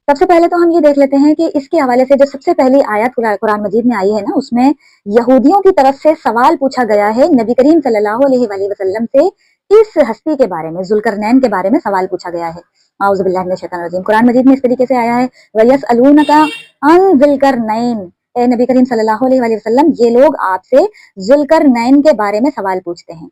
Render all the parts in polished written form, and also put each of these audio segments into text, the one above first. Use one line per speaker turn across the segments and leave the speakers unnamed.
सबसे पहले तो हम ये देख लेते हैं कि इसके हवाले से जो सबसे पहली आयत कुरान मजीद में आई है ना, उसमें यहूदियों की तरफ से सवाल पूछा गया है नबी करीम सल्लल्लाहु अलैहि वसल्लम से। इस हस्ती के बारे में, जुल्करनैन के बारे में सवाल पूछा गया है। आऊज़ु बिल्लाहि मिनश शैतानिर रजीम। कुरान मजीद में इस तरीके से आया है, वयसअलूनका अन जुल्करनैन, ए नबी करीम सल्लल्लाहु अलैहि वसल्लम, ये लोग आपसे जुल्करनैन के बारे में सवाल पूछते हैं।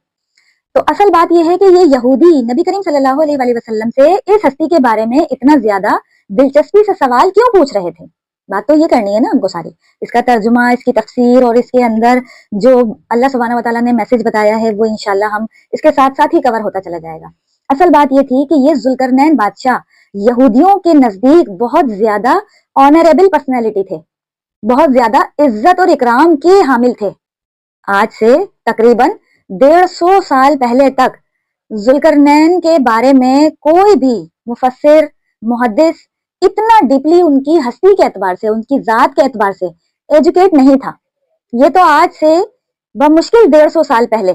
तो असल बात यह है कि ये यहूदी नबी करीम सल्लल्लाहु अलैहि वसल्लम से इस हस्ती के बारे में इतना ज्यादा दिलचस्पी से सवाल क्यों पूछ रहे थे। बात तो ये करनी है ना हमको सारी, इसका तर्जुमा, इसकी तफसीर और इसके अंदर जो अल्लाह सुब्हानहू व तआला ने मैसेज बताया है वो इंशाल्लाह हम इसके साथ साथ ही कवर होता चला जाएगा। असल बात ये थी कि ये जुल्करनैन बादशाह यहूदियों के नजदीक बहुत ज्यादा ऑनरेबल पर्सनैलिटी थे, बहुत ज्यादा इज्जत और इकराम के हामिल थे। आज से तकरीबन 150 साल पहले तक जुल्करनैन के बारे में कोई भी मुफस्सिर, मुहद्दिस इतना डीपली उनकी हस्ती के एतबार से, उनकी जात के एतबार से एजुकेट नहीं था। ये तो आज से बमुश्किल 150 साल पहले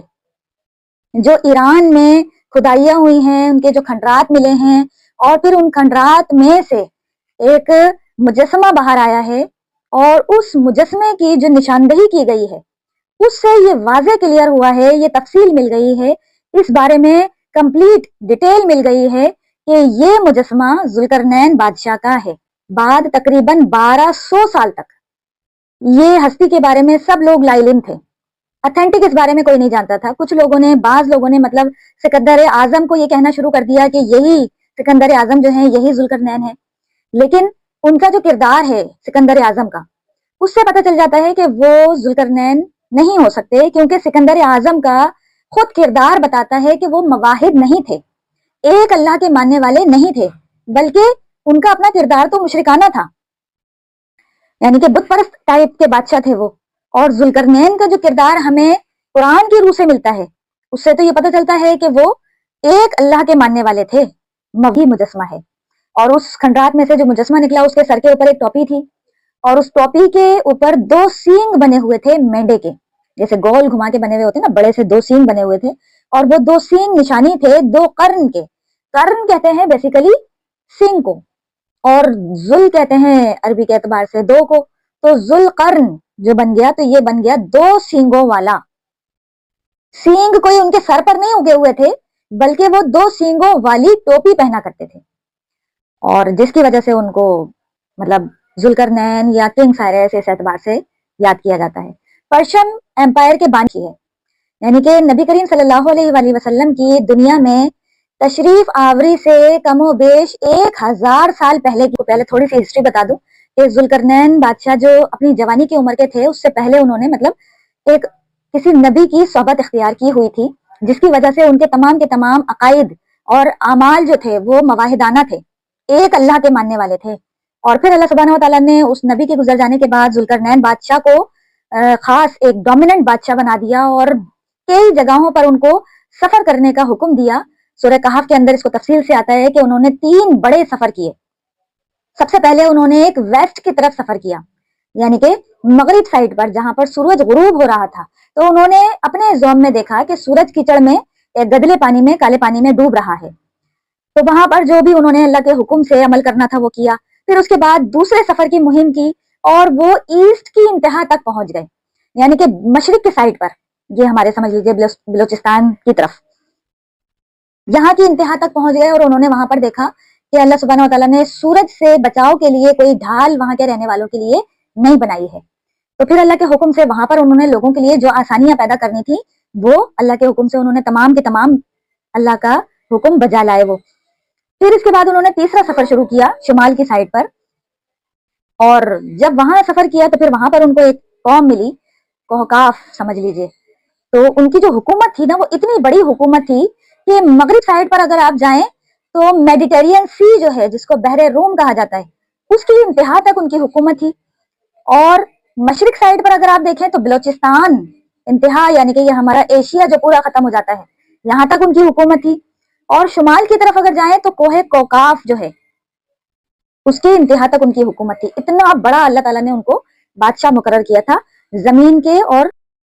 जो ईरान में खुदाइयां हुई हैं, उनके जो खंडरात मिले हैं और फिर उन खंडरात में से एक मुजस्समा बाहर आया है और उस मुजस्समे की जो निशानदही की गई है उससे ये वाज़े क्लियर हुआ है, ये तफसील मिल गई है, इस बारे में कंप्लीट डिटेल मिल गई है कि ये मुजस्समा जुल्करनैन बादशाह का है। बाद तकरीबन 1200 साल तक ये हस्ती के बारे में सब लोग लाइलिम थे। ऑथेंटिक इस बारे में कोई नहीं जानता था। कुछ लोगों ने, बाज लोगों ने मतलब सिकंदर आजम को ये कहना शुरू कर दिया कि यही सिकंदर आजम जो है यही जुल्करनैन है, लेकिन उनका जो किरदार है सिकंदर आजम का, उससे पता चल जाता है कि वो जुल्करनैन नहीं हो सकते, क्योंकि सिकंदर आजम का खुद किरदार बताता है कि वो मवाहिद नहीं थे, एक अल्लाह के मानने वाले नहीं थे, बल्कि उनका अपना किरदार तो मुशरिकाना था, यानी कि बुत परस्त टाइप के बादशाह थे वो। और जुल्करनैन का जो किरदार हमें कुरान की रूह से मिलता है उससे तो ये पता चलता है कि वो एक अल्लाह के मानने वाले थे, मवी मुजस्मा है। और उस खंडरात में से जो मुजस्मा निकला उसके सर के ऊपर एक टोपी थी और उस टोपी के ऊपर 2 सींग बने हुए थे मेंढे के, जैसे गोल घुमा के बने हुए होते ना, बड़े से 2 सींग बने हुए थे और वो 2 सींग निशानी थे 2 कर्न के। कर्न कहते हैं बेसिकली सींग को और जुल कहते हैं अरबी के एतबार से 2 को, तो जुल कर्न जो बन गया तो ये बन गया 2 सींगों वाला। सींग कोई उनके सर पर नहीं उगे हुए थे, बल्कि वो 2 सींगों वाली टोपी पहना करते थे और जिसकी वजह से उनको मतलब जुल्करनैन या किंग साइरस इस एतबार से याद किया जाता है। पर्शियन एम्पायर के बानी है, यानी कि नबी करीम सल्लल्लाहु अलैहि वसल्लम की दुनिया में तशरीफ आवरी से कमो बेश 1000 साल पहले की। पहले थोड़ी सी हिस्ट्री बता दूं कि जुल्करनैन बादशाह जो अपनी जवानी की उम्र के थे उससे पहले उन्होंने मतलब एक किसी नबी की सोहबत इख्तियार की हुई थी, जिसकी वजह से उनके तमाम के तमाम अकायद और अमाल जो थे वो मवाहिदाना थे, एक अल्लाह के मानने वाले थे। और फिर अल्लाह सुब्हानहू व तआला ने उस नबी के गुजर जाने के बाद जुल्करनैन बादशाह को खास एक डोमिनेंट बादशाह बना दिया और कई जगहों पर उनको सफर करने का हुक्म दिया। सूरह कहफ के अंदर इसको तफसील से आता है कि उन्होंने 3 बड़े सफर किए। सबसे पहले उन्होंने एक वेस्ट की तरफ सफर किया, यानी कि मगरिब साइड पर जहां पर सूरज गुरूब हो रहा था, तो उन्होंने अपने ज़ोम में देखा कि सूरज कीचड़ में एक गदले पानी में, काले पानी में डूब रहा है, तो वहां पर जो भी उन्होंने अल्लाह के हुक्म से अमल करना था वो किया। फिर उसके बाद दूसरे सफर की मुहिम की और वो ईस्ट की इंतहा तक पहुंच गए, यानी कि मशरिक की साइड पर, ये हमारे समझ लीजिए बलोचिस्तान की तरफ, यहाँ की इंतहा तक पहुंच गए और उन्होंने वहां पर देखा कि अल्लाह सुब्हानहू व तआला ने सूरज से बचाव के लिए कोई ढाल वहां के रहने वालों के लिए नहीं बनाई है। तो फिर अल्लाह के हुक्म से वहां पर उन्होंने लोगों के लिए जो आसानियां पैदा करनी थी वो अल्लाह के हुक्म से उन्होंने तमाम के तमाम अल्लाह का हुक्म बजा लाए वो। फिर इसके बाद उन्होंने तीसरा सफर शुरू किया शुमाल की साइड पर, और जब वहां सफर किया तो फिर वहां पर उनको एक कौम मिली, कहकाफ समझ लीजिए। तो उनकी जो हुकूमत थी ना वो इतनी बड़ी हुकूमत थी कि मगरिब साइड पर अगर आप जाएं तो मेडिटेरियन सी जो है, जिसको बहरे रूम कहा जाता है, उसकी इंतहा तक उनकी हुकूमत थी। और मशरिक साइड पर अगर आप देखें तो बलोचिस्तान इंतहा, यानी कि ये हमारा एशिया जो पूरा खत्म हो जाता है, यहाँ तक उनकी हुकूमत थी। और शुमाल की तरफ अगर जाएं तो कोहे कोकाफ जो है उसकी इंतहा तक उनकी हुकूमत थी। इतना बड़ा अल्लाह ताला ने उनको बादशाह मुकर्रर किया था जमीन के और